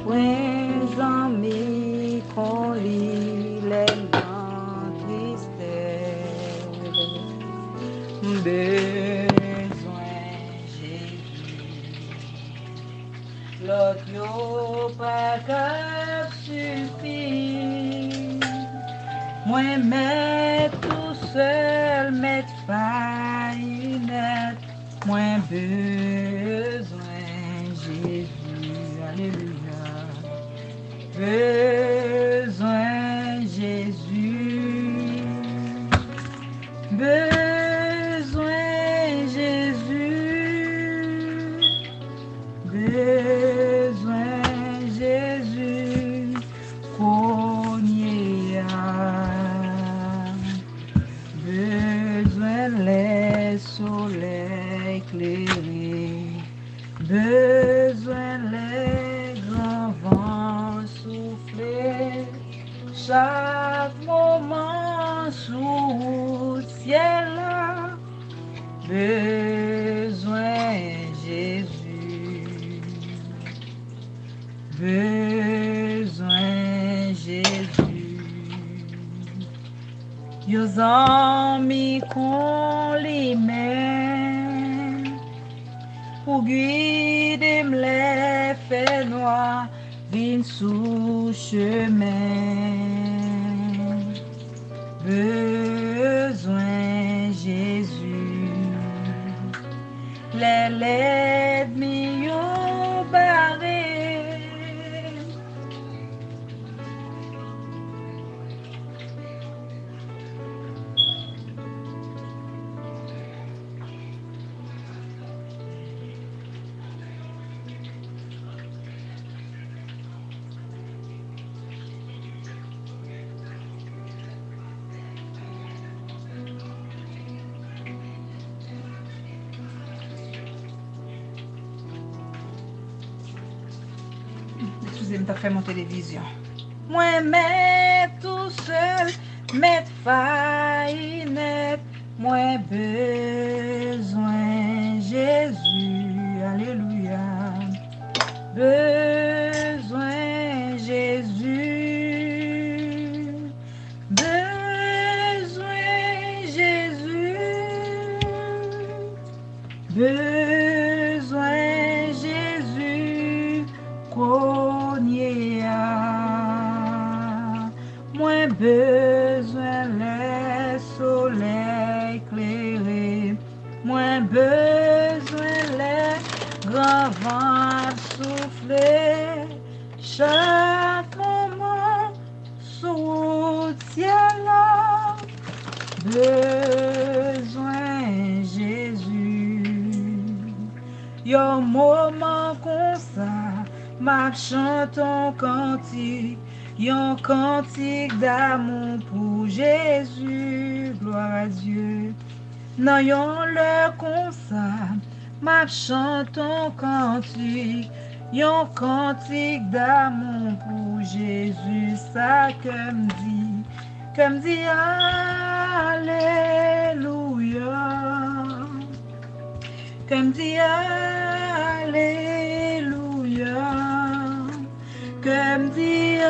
Point amis qu'on lit les grands tristesses. Besoin Jésus. L'autre yo pas cap suffit. Moi mais tout seul mettre faillite. Moi besoin Jésus. Alléluia. Besoin Jésus. Besoin Jésus. Besoin Jésus. Besoin les soleils éclairés. Besoin les grands vents souffler. Chaque moment sous le ciel. Besoin Jésus. Besoin Jésus. Yo amis qu'on les met pour guider les faits noirs vin sous chemin. Besoin Jésus. L'ennemi yo barré. Excusez-moi, t'as fait mon télévision. Moi, mais tout seul, mettre faillite. Moi, besoin Jésus. Alléluia. Besoin Jésus. Besoin Jésus. Besoin Jésus. Moins besoin les soleils éclairés, moins besoin les grands vents souffler, chaque moment sous le ciel, besoin Jésus. Y'a un moment comme ça, ma chante un cantique. Yon cantique d'amour pour Jésus, gloire à Dieu. Nan yon le comme ça, ma chante un cantique. Yon cantique d'amour pour Jésus, ça que m'dit Alléluia. Que m'dit Alléluia. Que m'dit Alléluia,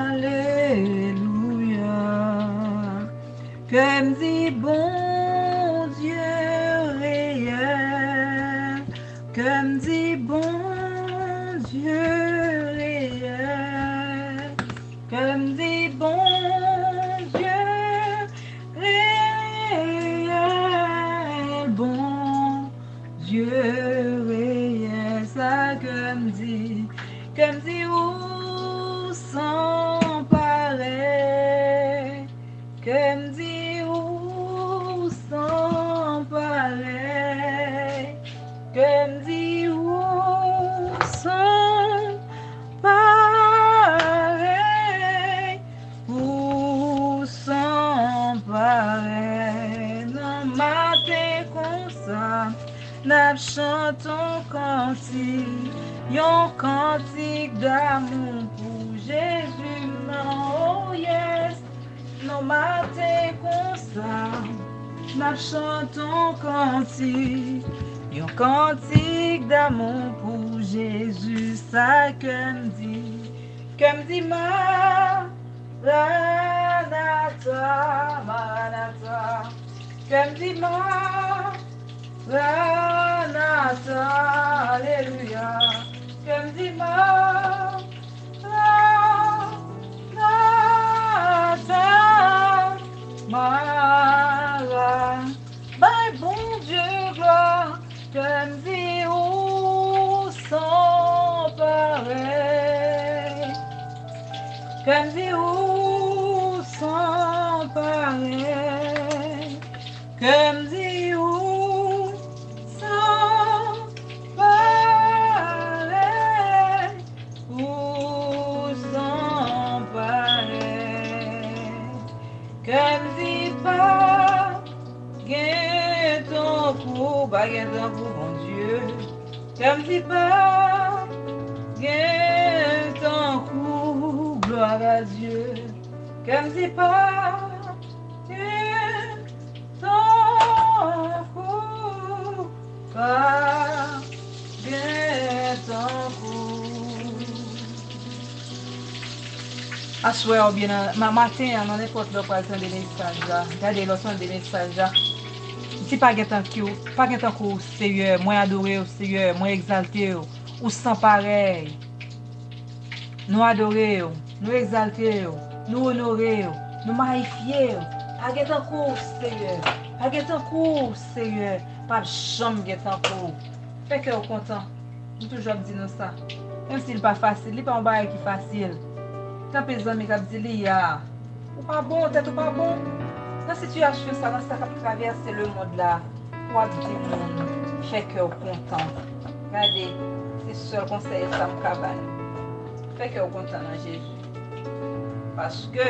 Alléluia. Que m'dit bon Dieu réel, que m'dit bon Dieu réel, que m'dit bon Dieu réel, bon Dieu réel, ça que m'dit où sans pareil, que m'dit où sans pareil, que m'dit où sans pareil, où sans pareil, non matin comme ça, n'a chanton cantique, yon cantique d'amour pour Jésus, non, oh yes, non matin comme ça, n'a chanton cantique, un cantique d'amour pour Jésus, ça que me dit Maranatha, Maranatha, que me dit Maranatha, Alléluia, que me dit Maranatha, Maranatha, ben bon Dieu gloire, que me dit où sans pareil, que me dit où sans pareil, que me dit où sans pareil, où sans pareil, que me dit pas gain ton coup, baguette ton coup, mon Dieu, que me dit pas gain ton coup, gloire à Dieu, que me dit pas gain ton coup, pas gain ton coup. Assoir bien, matin, on n'importe le quoi de message là. Regardez l'ensemble des messages là. Si pas qu'un coup, Seigneur, moi adoré, Seigneur, moi exalté, ou sans pareil. Nous adorer, nous exalter, nous honorer, nous magnifier. Pas qu'un coup, Seigneur. Pas qu'un coup, Seigneur. Pas de chambre qu'un coup. Fait que vous content. Nous toujours dire ça. Même si c'est pas facile, il pas un bail qui facile. Quand les amis qui disent ou pas bon, tête ou pas bon. Dans cette situation, ça, dans ça qui traverse le monde là, pour dire monde, fait que vous content. Regardez, c'est ce seul conseil ça me cabane. Fait que vous content dans Jésus. Parce que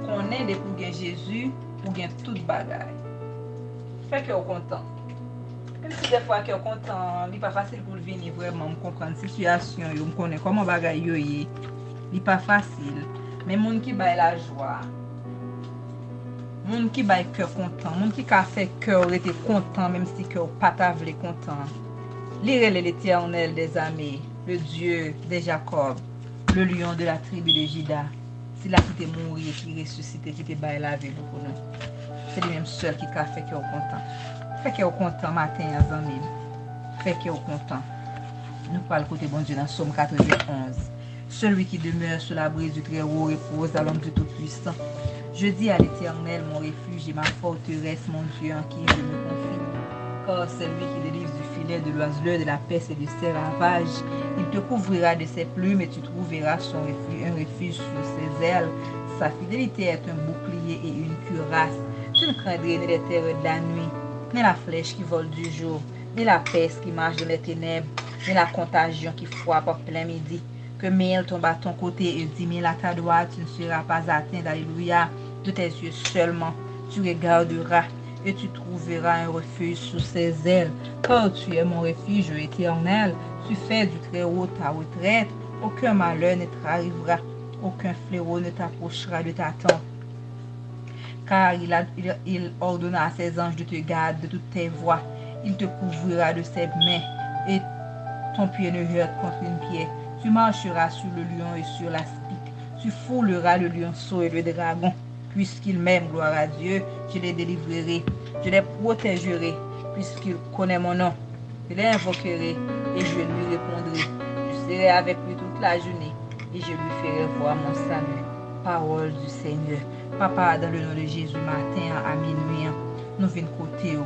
on connaît des pour gagner Jésus, pour gagner toute bagaille. Fait que vous content. Même si des fois que vous content, il n'est pas facile pour venir vraiment comprendre la situation, je connais comment bagaille il n'est pas facile. Mais monde qui baille la joie. Moun qui baille cœur content, moun qui a fait cœur était content même si cœur pas t'avait content. Lire l'Éternel des armées, le Dieu de Jacob, le lion de la tribu de Juda. C'est là qui t'est mort, qui ressuscité, qui t'est baillé la vie pour nous. C'est lui même seul qui a fait cœur content. Fait cœur content matin à amis. Fait cœur content. Nous parlons côté bon Dieu dans Somme 91. Celui qui demeure sous la brise du Très-Haut repose à l'homme du Tout-Puissant. Je dis à l'Éternel, mon refuge et ma forteresse, mon Dieu en qui je me confie. Car c'est lui qui délivre du filet de l'oiseleur, de la peste et du ravage. Il te couvrira de ses plumes et tu trouveras son refuge, un refuge sur ses ailes. Sa fidélité est un bouclier et une cuirasse. Je ne craindrai ni les terreurs de la nuit, ni la flèche qui vole du jour, ni la peste qui marche dans les ténèbres, ni la contagion qui frappe en plein midi. Que 1000 tombent à ton côté et 10 000 à ta droite, tu ne seras pas atteint. Alléluia. De tes yeux seulement, tu regarderas et tu trouveras un refuge sous ses ailes. Car tu es mon refuge éternel, tu fais du Très-Haut ta retraite. Aucun malheur ne t'arrivera, aucun fléau ne t'approchera de ta tente. Car il ordonna à ses anges de te garder de toutes tes voies. Il te couvrira de ses mains et ton pied ne heurte contre une pierre. Tu marcheras sur le lion et sur l'aspic. Tu fouleras le lionceau et le dragon. Puisqu'il m'aime, gloire à Dieu, je les délivrerai. Je les protégerai, puisqu'il connaît mon nom. Je les invoquerai et je lui répondrai. Je serai avec lui toute la journée et je lui ferai voir mon salut. Parole du Seigneur. Papa, dans le nom de Jésus, matin à minuit, nous venons côté.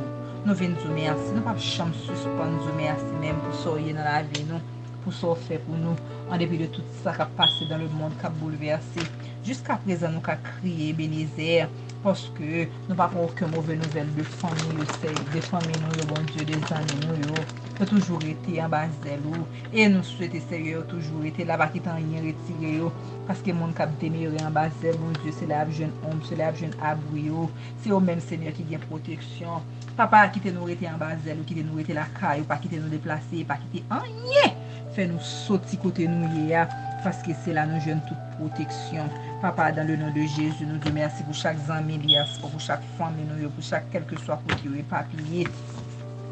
Nous venons dire merci. Nous ne pouvons pas suspendre nous merci même pour soyez dans la vie, nous, pour ce fait pour nous, en dépit de tout ça qui a passé dans le monde, qui a bouleversé. Jusqu'à présent, nous avons crié Bénézère parce que nous n'avons pas aucune mauvaise nouvelle de famille, de famille, nous, le bon Dieu, des amis, nous, toujours été en bas d'elle. Et nous souhaitons, Seigneur, toujours été là-bas qui t'en rien retiré. Parce que le monde qui a demeuré en bas d'elle, mon Dieu, c'est la jeune homme, c'est la jeune abri. C'est au même Seigneur qui vient protection. Papa, quittez nous été en bas d'elle, quittez nous été la caille, pas quitter nous déplacer, pas quitter rien. Fais nous sauter côté nous hier. Parce que c'est là nous jeunes toute protection. Papa, dans le nom de Jésus, nous te merci pour chaque ami, pour chaque famille, pour chaque, quel que soit côté éparpillé.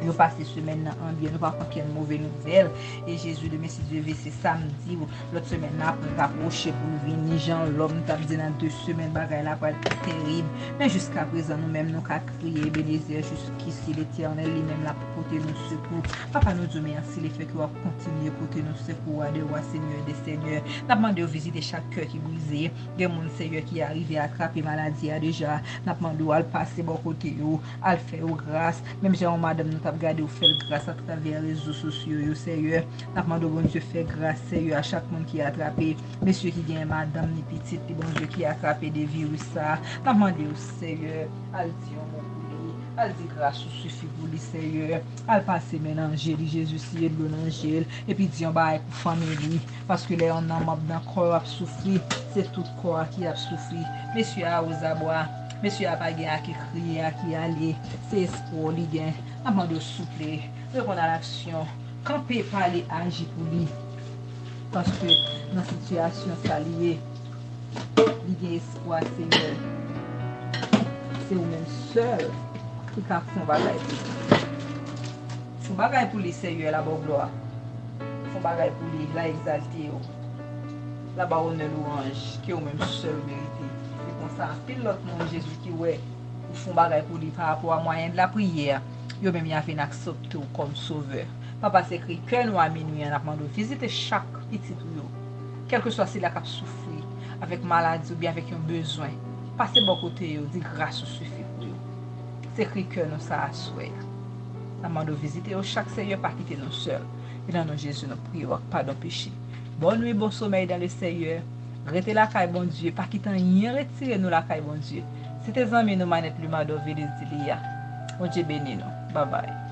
Nous passons semaine en bien, nous pas qu'il y ait une mauvaise nouvelle. Et Jésus, de merci Dieu, c'est samedi, l'autre semaine, après rapprocher pour venir, Jean, l'homme, t'a dit dans 2 semaines, bagaille là, va être terrible. Mais jusqu'à présent, nous-mêmes, nous avons crié, bénézer, jusqu'ici, l'Éternel, lui-même, là, pour porter nos secours. Papa, nous disons merci, les faits qu'il va continuer à porter nos secours, à des rois, Seigneur, des seigneurs. Nous demandons de visiter chaque cœur qui est brisé, des gens, Seigneur, qui arrivent à attraper maladie, déjà. Nous demandons à passer bon côté, à faire grâce. Même si madame, nous regarder ou faire grâce à travers les réseaux sociaux, Seigneur. Nous demandons bon Dieu faire grâce, Seigneur, à chaque monde qui a attrapé, messieurs qui viennent, madame, les petites, les bon Dieu qui a attrapé des virus, ça. Nous demandons au Seigneur, à le dire, mon poulet, à le dire grâce au suffit pour lui, Seigneur, à le passer maintenant, Jésus, si est bon angèle, et puis dire, bah, pour famille, parce que les on a dans le corps a souffert, c'est tout le corps qui a souffert. Messieurs, à aux abois. Monsieur a pas qui crier, qui aller, c'est espoir, li gen. Avant de souffler, répondre à l'action. Camper, parler, agir pour lui. Parce que dans la situation saliée, il y a espoir, Seigneur. C'est vous-même seul qui a fait un bagage pour lui. Son bagage pour lui, Seigneur, la bonne gloire. Son bagage pour lui, la exalter. La baronne louange, qui est vous-même seul mérité. Ça, pile l'autre monde Jésus qui ouais ou font bagaille pour lui par rapport à moyen de la prière yo même y a fait accepter comme sauveur. Papa c'est écrit que nous à minuit on a demandé visiter chaque petit yo quel que soit si la cap souffrir avec maladie ou bien avec un besoin passer bon côté yo dit grâce suffit pour yo. C'est écrit que nous ça à souhait. On demande visiter chaque Seigneur pas quitter nous seul. Et dans nos Jésus nous prions pardon péché. Bonne nuit, bon sommeil dans le Seigneur. Restez la caille, bon Dieu. Pas quitter rien, retirez nous la caille, bon Dieu. C'était amis, nous manette le mado, Vélis Dilia. Bon Dieu béni nous. Bye bye.